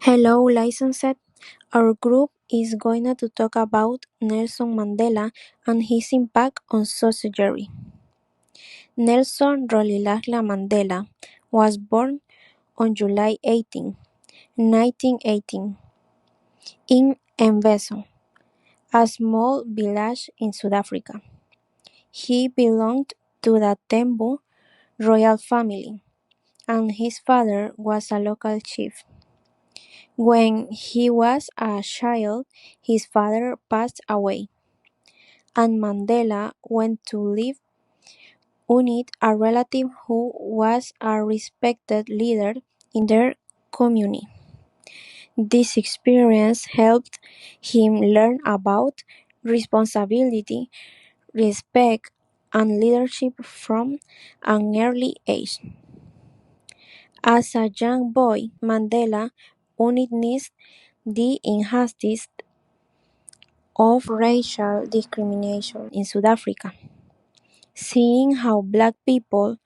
Hello, licensed. Our group is going to talk about Nelson Mandela and his impact on society. Nelson Rolihlahla Mandela was born on July 18, 1918, in Mvezo, a small village in South Africa. He belonged to the Tembu royal family, and his father was a local chief. When he was a child, his father passed away, and Mandela went to live with a relative who was a respected leader in their community. This experience helped him learn about responsibility, respect, and leadership from an early age. As a young boy, Mandela witnessed the injustice of racial discrimination in South Africa. Seeing how black people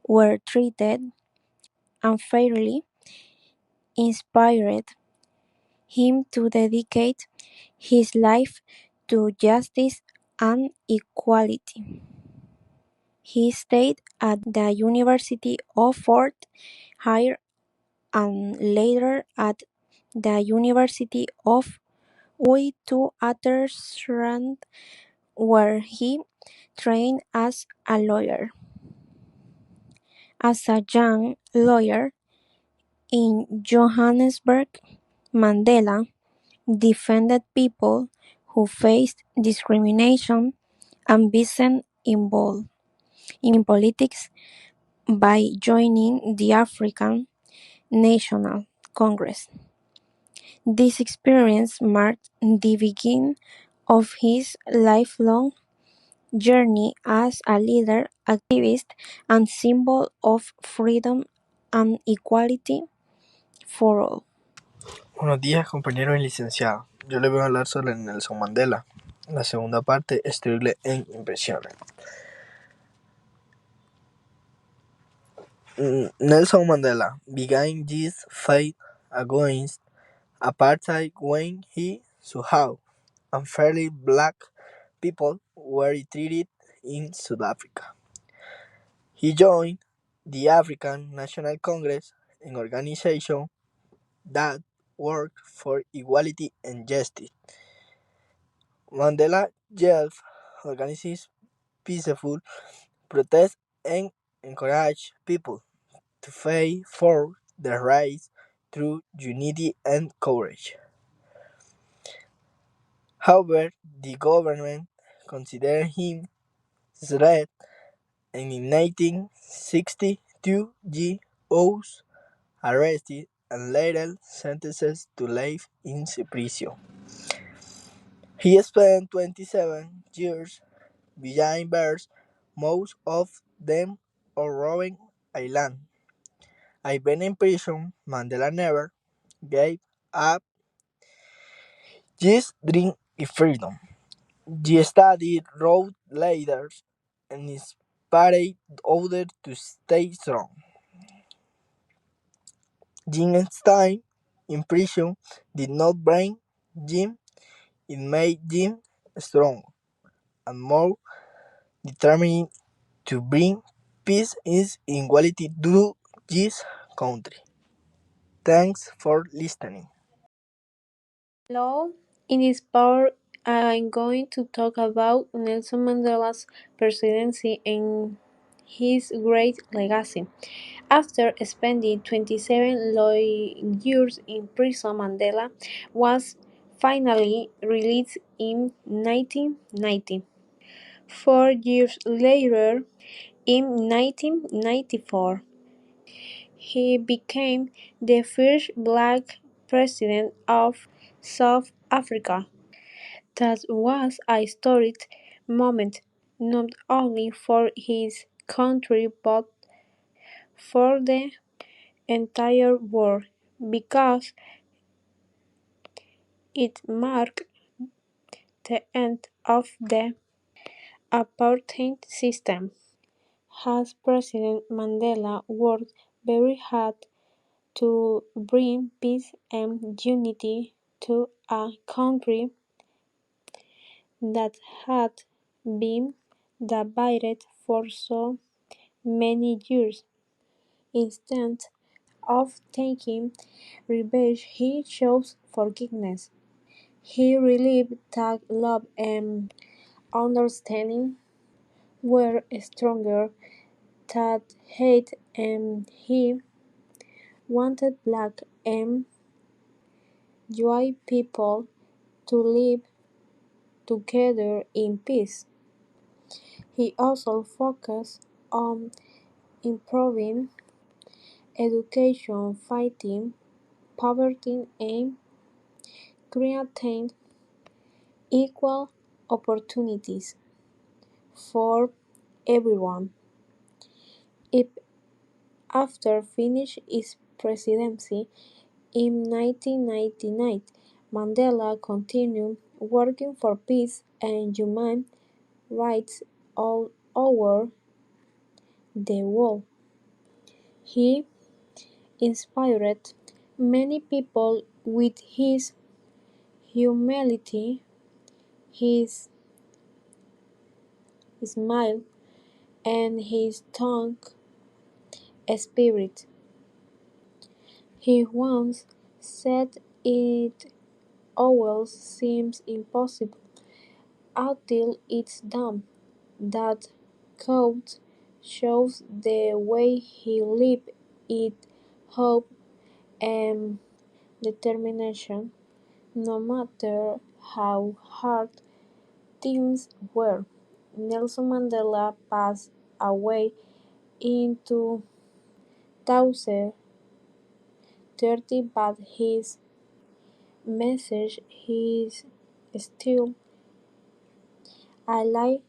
were treated unfairly inspired him to dedicate his life to justice and equality. He stayed at the University of Fort Hare and later at the University of Witwatersrand, where he trained as a lawyer. As a young lawyer in Johannesburg, Mandela defended people who faced discrimination and became involved in politics by joining the African National Congress. This experience marked the beginning of his lifelong journey as a leader, activist, and symbol of freedom and equality for all. Buenos días, compañero y licenciado. Yo les voy a hablar sobre Nelson Mandela. La segunda parte es distribuible en impresiones. Nelson Mandela began his fight against apartheid when he saw how unfairly black people were treated in South Africa. He joined the African National Congress, an organization that worked for equality and justice. Mandela Youth organizes peaceful protests and encourage people to fight for their rights through unity and courage. However, the government considered him a threat, and in 1962 he was arrested and later sentenced to life in prison. He spent 27 years behind bars, most of them on Robben Island. Even in prison, Mandela never gave up his dream of freedom. He studied, wrote letters, and inspired others to stay strong. Jim's time in prison did not bring Jim, it made Jim strong and more determined to bring peace and equality to this country. Thanks for listening. Hello, in this part, I'm going to talk about Nelson Mandela's presidency and his great legacy. After spending 27 years in prison, Mandela was finally released in 1990. 4 years later, in 1994, he became the first black president of South Africa. That was a historic moment not only for his country but for the entire world because it marked the end of the apartheid system. As President Mandela worked very hard to bring peace and unity to a country that had been divided for so many years. Instead of taking revenge, he chose forgiveness. He believed that love and understanding were stronger than hate, and he wanted black and white people to live together in peace. He also focused on improving education, fighting poverty, and creating equal opportunities for everyone. If after finishing his presidency in 1999, Mandela continued working for peace and human rights all over the world. He inspired many people with his humility, his smile, and his strong spirit. He once said it always seems impossible until it's done. That quote shows the way he lived it hope and determination, no matter how hard things were. Nelson Mandela passed away in 2030, but his message is still alive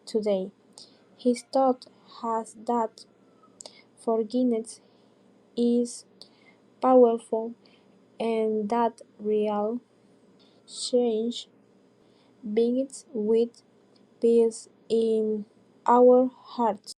today. His thought has that forgiveness is powerful and that real change begins with peace in our hearts.